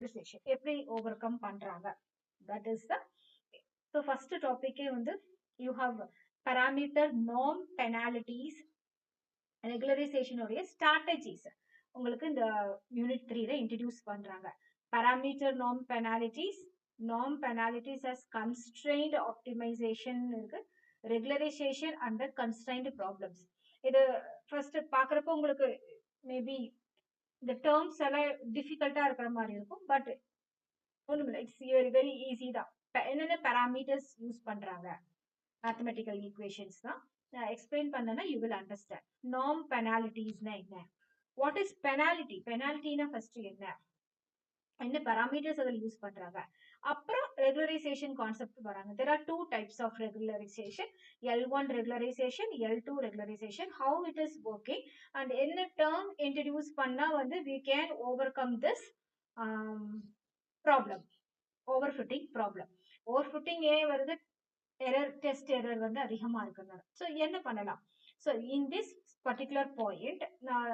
regularization எப்படி overcome பண்றாங்க. That is the so first topic வந்து you have parameter norm penalties regularization உடைய strategies உங்களுக்கு இந்த யூனிட் 3ல இன்ட்ரோடியூஸ் பண்றாங்க. parameter norm penalties as constrained optimization இருக்கு, regularization under constrained problems. இது ஃபர்ஸ்ட் பாக்குறப்ப உங்களுக்கு மேபி இந்த டேர்ம்ஸ் எல்லாம் டிஃபிகல்ட்டா இருக்கிற மாதிரி இருக்கும், பட் ஒண்ணுமில்லை, இட்ஸ் வெரி ஈஸி தான். என்னென்ன பேராமீட்டர்ஸ் யூஸ் பண்றாங்க, மேத்தமெட்டிக்கல் ஈக்குவேஷன்ஸ் தான் எக்ஸ்பிளைன் பண்ணனா யூ வில் அண்டர்ஸ்டாண்ட். நார்ம் பெனாலிட்டிஸ்னா என்ன, வாட் இஸ் பெனாலிட்டி, பெனாலிட்டினா ஃபர்ஸ்ட் என்ன parameters அதில் யூஸ் பண்றாங்க. அப்புறம் regularization கான்செப்ட் வராங்க. there are two types of regularization, L1 regularization, L2 regularization, how it is working and என்ன term introduce பண்ணா வந்து we can overcome this problem, overfitting problem. overfitting ஏன் வருது, எரர் டெஸ்ட் எரர் வந்து அதிகமா இருக்கிறதுனால. ஸோ என்ன பண்ணலாம், so in this particular point நான்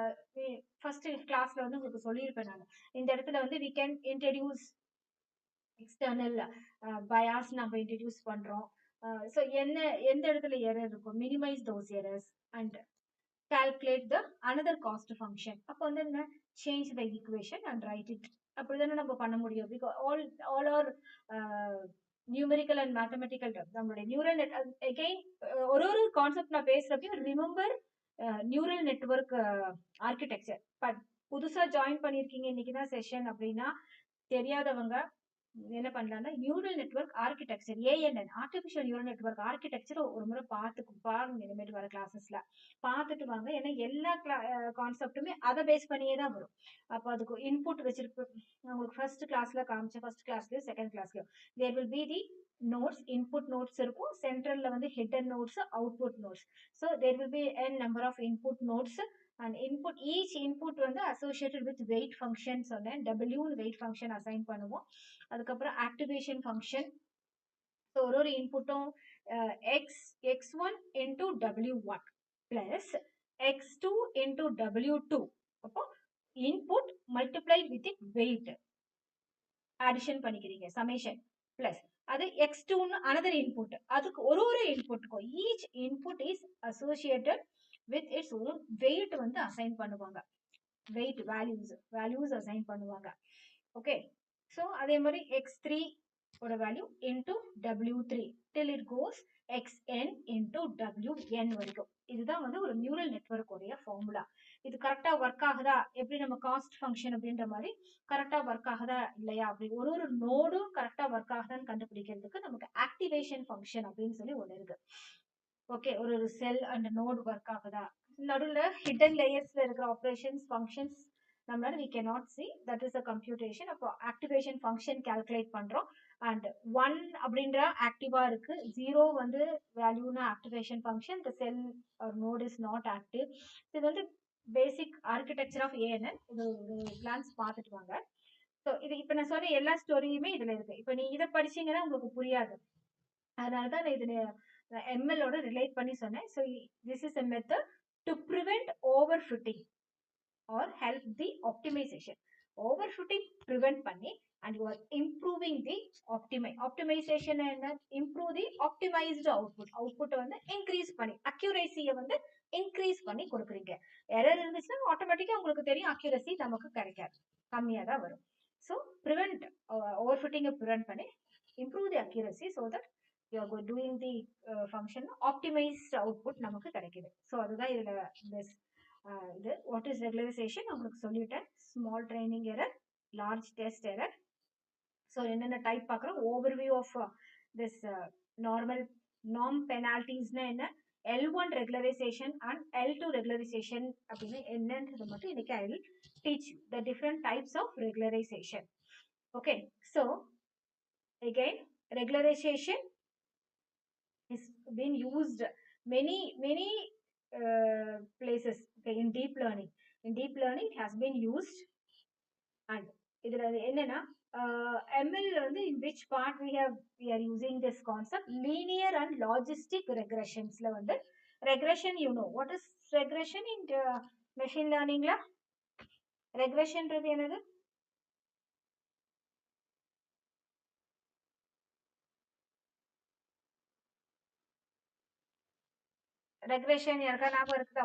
ஃபர்ஸ்ட் கிளாஸ்ல வந்து உங்களுக்கு சொல்லியிருப்பேன். நான் இந்த இடத்துல வந்து we can introduce external bias நம்ம இன்ட்ரடியூஸ் பண்றோம். ஸோ எந்த இடத்துல எரர் இருக்கும், minimise those errors and calculate the another cost function. அப்போ வந்து என்ன, change the equation and write it. அப்படிதானே நம்ம பண்ண முடியும். because all our numerical and mathematical நம்மளுடைய நியூரல் நெட் அகெயின் ஒரு கான்செப்ட் நான் பேசுறப்பையும் remember neural network architecture. But புதுசா ஜாயின் பண்ணிருக்கீங்க இன்னைக்கு தான் செஷன் அப்படின்னா தெரியாதவங்க என்ன பண்ணலாம்னா neural network architecture, ANN, artificial neural network architecture ஒரு முறை பாருங்க. இனிமேட்டு வர கிளாஸஸ்ல பார்த்துட்டு வாங்க. ஏன்னா எல்லா கான்செப்டுமே அதை பேஸ் பண்ணியே தான் வரும். அப்போ அதுக்கு இன்புட் வச்சிருக்கு. உங்களுக்கு ஃபர்ஸ்ட் கிளாஸ்ல காமிச்ச ஃபர்ஸ்ட் கிளாஸ்லயும் செகண்ட் கிளாஸ்லயும் there will be the nodes, input nodes இருக்கும். சென்ட்ரல்ல வந்து hidden nodes, output nodes. So there will be n number of input nodes and input each input வந்து அசோசியேட்டட் வித் வெயிட் ஃபங்க்ஷன் சொன்னேன். W weight function assign பண்ணுவோம். அதுக்கப்புறம் activation function. So ஒரு இன்புட்டும் x1 into w1 plus x2 into w2. அப்போ input multiply with weight addition பண்ணிக்கிறீங்க, summation plus அது x2 another input. அதுக்கு ஒரு இன்புட்டுக்கும் each input is associated with its own weight வந்து அசைன் பண்ணுவாங்க. வெயிட் வேல்யூஸ் அசைன் பண்ணுவாங்க. ஓகே, ஸோ அதே மாதிரி x3 ஓட value into w3 till it goes xn into wn வரைக்கும். இதுதான் வந்து ஒரு நியூரல் நெட்வொர்க் உடைய ஃபார்முலா. இது கரெக்டா ஒர்க் ஆகுதா, எப்படி நம்ம காஸ்ட் ஃபங்க்ஷன் அப்படின்ற மாதிரி கரெக்டா ஒர்க் ஆகுதா இல்லையா அப்படி ஒரு நோடும் கரெக்டா ஒர்க் ஆகுதான்னு கண்டுபிடிக்கிறதுக்கு நமக்கு ஆக்டிவேஷன் ஃபங்க்ஷன் அப்படின்னு சொல்லி ஒன்று இருக்கு. ஓகே, ஒரு செல் அண்ட் நோடு ஒர்க் ஆகுதா, நடுவில் ஹிடன் லேயர்ஸ்ல இருக்கிற ஆப்ரேஷன்ஸ் ஃபங்க்ஷன்ஸ் நம்மளால we cannot see, that is a computation. அப்போ ஆக்டிவேஷன் ஃபங்க்ஷன் கால்குலேட் பண்றோம். அண்ட் 1 அப்படின்ற ஆக்டிவா இருக்கு, 0 வந்து வேல்யூனா activation function, the cell or node is not active. இது வந்து பேசிக் ஆர்கிடெக்சர் ஆஃப் ஏஎன்என். இது கிளான்ஸ் பார்த்துட்டு வாங்க. ஸோ இது இப்போ நான் சொன்ன எல்லா ஸ்டோரியுமே இதுல இருக்கு. இப்போ நீ இதை படிச்சீங்கன்னா உங்களுக்கு புரியாது, அதனாலதான் நான் இது எம்எல்லோட ரிலேட் பண்ணி சொன்னேன். So this is a method to prevent overfitting or help the optimization. Overfitting prevent பண்ணி and you are improving the optimization and improve the optimized output வந்து increase பண்ணி accuracy வந்து increase பண்ணி கொடுக்குறீங்க. எரர் இருந்துச்சுன்னா ஆட்டோமேட்டிக்கா உங்களுக்கு தெரியும் accuracy நமக்கு கிடைக்காது, கம்மியா தான் வரும். ஸோ prevent overfitting prevent பண்ணி improve the accuracy so that you are doing the function optimized output நமக்கு கிடைக்குது. ஸோ அதுதான் இதுல this இது வாட் இஸ் ரெகுலரைசேஷன் உங்களுக்கு சொல்லிட்டேன். Small training error, large test error. So என்னென்ன டைப் பார்க்குறோம், ஓவர்வியூ ஆஃப் திஸ் நார்ம் பெனால்டிஸ்னா என்ன, L1 regularization and L2 regularization அப்படின்னு என்னன்றது மட்டும் இன்னைக்கு I will teach you the different types of regularization. Okay, so again regularization is been used many places. Okay, in deep learning it has been used. And இதுல என்னன்னா ML வந்து in which part we are using this concept, linear and logistic regressionsல வந்து regression, you know what is regression in machine learningல, regressionன்றது என்னது, regression யாருக்கா ஞாபகம் இருக்குதா?